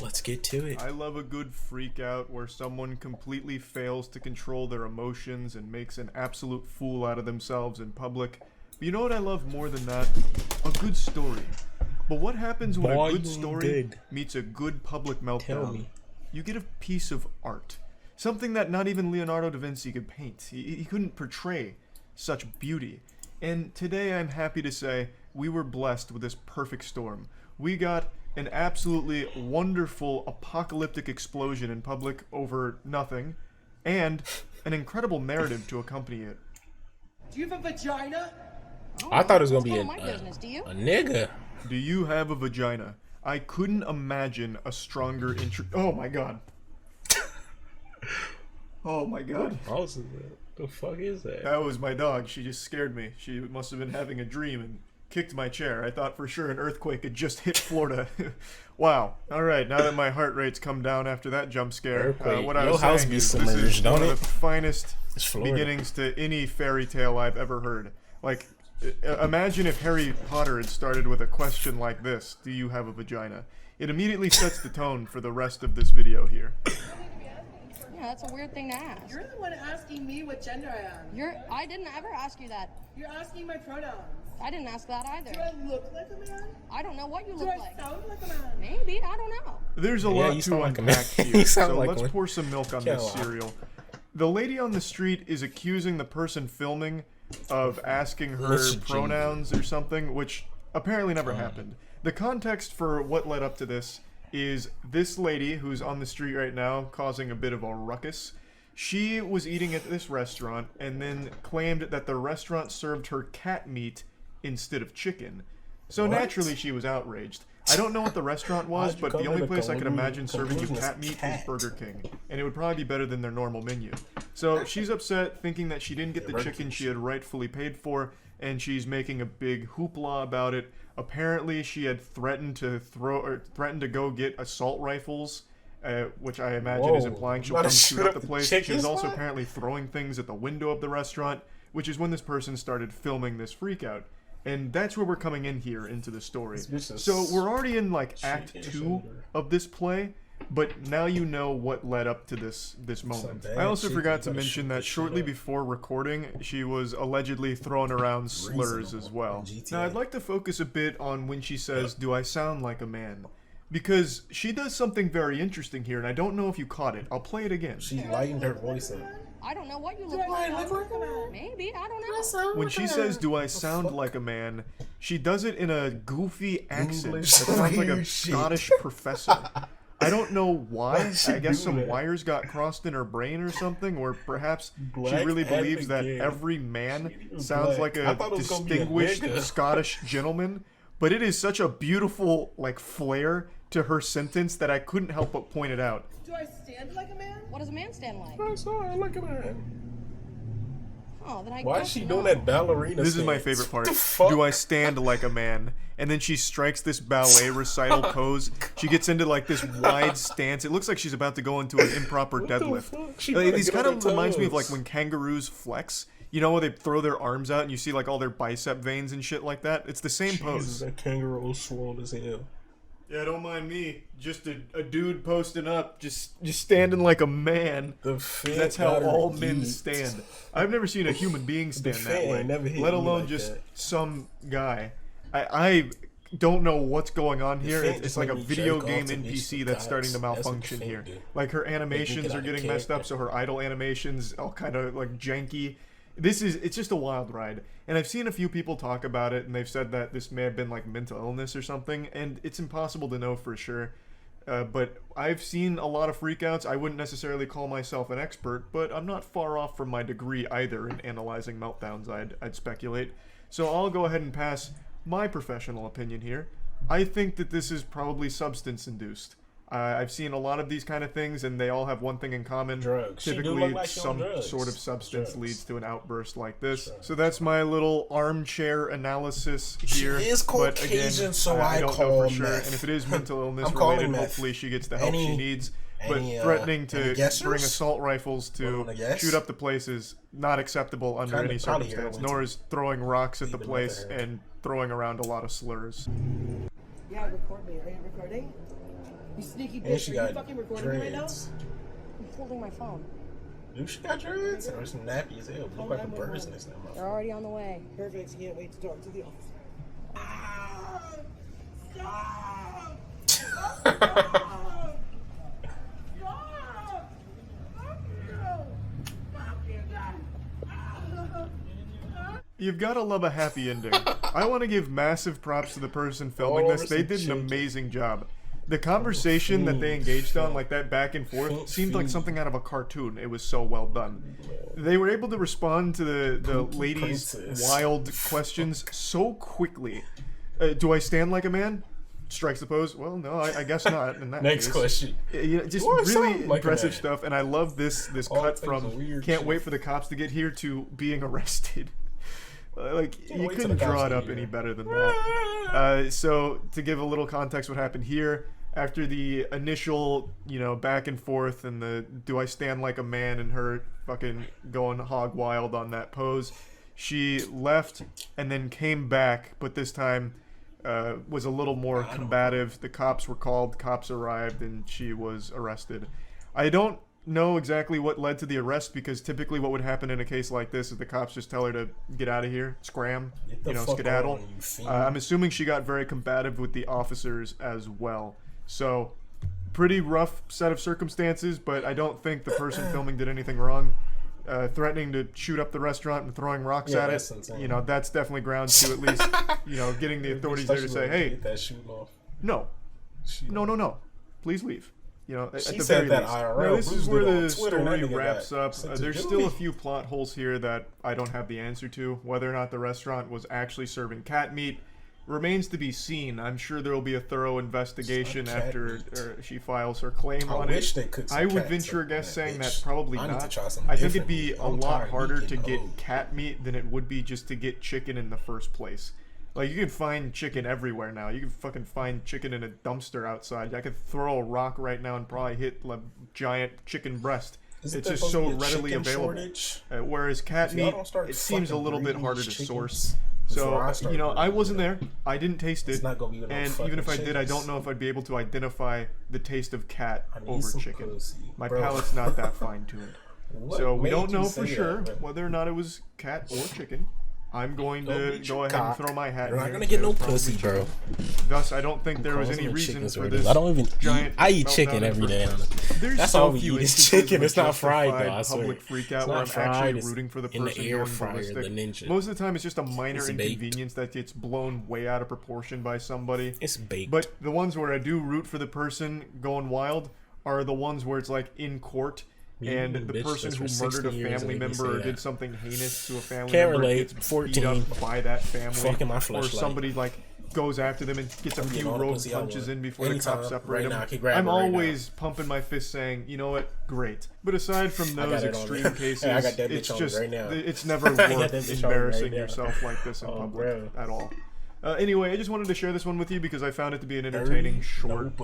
Let's get to it. I love a good freak out where someone completely fails to control their emotions and makes an absolute fool out of themselves in public. But you know what I love more than that? A good story. But what happens when a good story meets a good public meltdown? Tell me. You get a piece of art. Something that not even Leonardo da Vinci could paint. He couldn't portray such beauty. And today I'm happy to say we were blessed with this perfect storm. We got an absolutely wonderful apocalyptic explosion in public over nothing, and an incredible narrative to accompany it. Do you have a vagina? I thought it was gonna be a nigga. Do you have a vagina? I couldn't imagine a stronger intro. Oh my god. Oh my god. What the fuck is that? That was my dog. She just scared me. She must have been having a dream and kicked my chair. I thought for sure an earthquake had just hit Florida. Wow. All right. Now that my heart rate's come down after that jump scare, what I was saying is this is one of the finest beginnings to any fairy tale I've ever heard. Like, imagine if Harry Potter had started with a question like this: do you have a vagina? It immediately sets the tone for the rest of this video here. Yeah, that's a weird thing to ask. You're the one asking me what gender I am. I didn't ever ask you that. You're asking my pronouns. I didn't ask that either. Do I look like a man? I don't know what you Do look I like. sound like a man? Maybe, I don't know. There's a lot to unpack here, so let's pour some milk on this cereal. The lady on the street is accusing the person filming of asking her pronouns or something, which apparently never happened. The context for what led up to this is this lady who's on the street right now causing a bit of a ruckus. She was eating at this restaurant and then claimed that the restaurant served her cat meat instead of chicken. So naturally she was outraged. I don't know what the restaurant was, but the only place I could imagine serving you cat meat is Burger King. And it would probably be better than their normal menu. So she's upset, thinking that she didn't get the chicken she had rightfully paid for, and she's making a big hoopla about it. Apparently she had threatened to go get assault rifles, which I imagine is implying she'll come shoot up the place. She was also apparently throwing things at the window of the restaurant, which is when this person started filming this freakout. And that's where we're coming in here into the story. So we're already in like Act 2 of this play, but now you know what led up to this moment. I also forgot to mention that shortly before recording, she was allegedly throwing around slurs as well. Now I'd like to focus a bit on when she says, "Do I sound like a man?" Because she does something very interesting here, and I don't know if you caught it. I'll play it again. She lightened her voice up. I don't know what you look like. Maybe, I don't know. When she says, "Do I sound like a man?" she does it in a goofy accent that sounds like a Scottish professor. I don't know why. I guess some wires got crossed in her brain or something, or perhaps she really believes that every man sounds like a distinguished Scottish gentleman. But it is such a beautiful, like, flair to her sentence that I couldn't help but point it out. Do I stand like a man? What does a man stand like? I sound like a man. Oh, then Why is she doing that ballerina This is my favorite part. Do I stand like a man? And then she strikes this ballet recital pose. She gets into like this wide stance. It looks like she's about to go into an improper deadlift. These kind of reminds me of like when kangaroos flex. You know, they throw their arms out and you see like all their bicep veins and shit like that. It's the same pose. That kangaroo swole as hell. Yeah, don't mind me. Just a dude posting up, just standing like a man. That's how all men stand. I've never seen a human being stand that way, let alone just some guy. I don't know what's going on here. It's like a video game NPC that's starting to malfunction here. Like her animations are getting messed up, so her idle animations all kind of like janky. It's just a wild ride. And I've seen a few people talk about it, and they've said that this may have been like mental illness or something, and it's impossible to know for sure. But I've seen a lot of freakouts. I wouldn't necessarily call myself an expert, but I'm not far off from my degree either in analyzing meltdowns, I'd speculate. So I'll go ahead and pass my professional opinion here. I think that this is probably substance-induced. I've seen a lot of these kind of things, and they all have one thing in common. Drugs. Typically, some sort of substance leads to an outburst like this. So that's my little armchair analysis here. She is Caucasian, but again, so I don't know for sure. meth. And if it is mental illness related, hopefully she gets the help she needs. But threatening to bring assault rifles to shoot up the place is not acceptable under any circumstance, nor is throwing rocks at the place and throwing around a lot of slurs. Yeah, record me. Are you recording? You sneaky And bitch. she Are got you fucking recording me right now? dreads. I'm holding my phone. Dude, she got dreads? Or some nappy as hell. Look like a bird's nest. They're already on the way. Perfect. Can't wait to talk to the officer. You've got to love a happy ending. I want to give massive props to the person filming this. They did an amazing job. The conversation that they engaged on, like that back and forth, seemed like something out of a cartoon. It was so well done. They were able to respond to the lady's wild questions so quickly. Do I stand like a man? Strikes the pose. Well, no, I guess not. In that Next case. question. You know, just really impressive stuff, and I love this cut from can't wait for the cops to get here to being arrested. Like, you couldn't draw it up any better than that. So, to give a little context what happened here, after the initial, you know, back and forth and the do I stand like a man and her fucking going hog wild on that pose, she left and then came back, but this time was a little more combative. The cops were called, cops arrived, and she was arrested. I don't know exactly what led to the arrest, because typically what would happen in a case like this is the cops just tell her to get out of here, scram, you know, skedaddle. I'm assuming she got very combative with the officers as well. So, pretty rough set of circumstances, but I don't think the person filming did anything wrong. Threatening to shoot up the restaurant and throwing rocks at it, you know, that's definitely grounds to at least, you know, getting the authorities there to say, hey, no, please leave. You know, at the very least. Now, this is where the story wraps up. There's still a few plot holes here that I don't have the answer to. Whether or not the restaurant was actually serving cat meat remains to be seen. I'm sure there will be a thorough investigation after she files her claim on it. I would venture a guess saying that probably not. I think it'd be a lot harder to get cat meat than it would be just to get chicken in the first place. Like, you can find chicken everywhere now. You can fucking find chicken in a dumpster outside. I could throw a rock right now and probably hit a giant chicken breast. It's just so readily available. Whereas cat meat, it seems a little bit harder to source. So, you know, I wasn't there. I didn't taste it. And even if I did, I don't know if I'd be able to identify the taste of cat over chicken. My palate's not that fine-tuned. So we don't know for sure whether or not it was cat or chicken. I'm going to go ahead and throw my hat in. You're not gonna get no pussy, bro. Thus, I don't think there was any reason for this. I don't even giant. I eat chicken every day. That's all we eat is chicken. It's not fried though. I swear. Public freak out where I'm actually rooting for the person in the air going fryer, ballistic. the ninja. Most of the time, it's just a minor inconvenience that gets blown way out of proportion by somebody. It's baked. But the ones where I do root for the person going wild are the ones where it's like in court. And the person who murdered a family member or did something heinous to a family member gets beat up by that family, or somebody like goes after them and gets a few road punches in before the cops separate them. I'm always pumping my fist saying, you know what, great. But aside from those extreme cases, it's just it's never worth embarrassing yourself like this in public at all. Anyway, I just wanted to share this one with you because I found it to be an entertaining short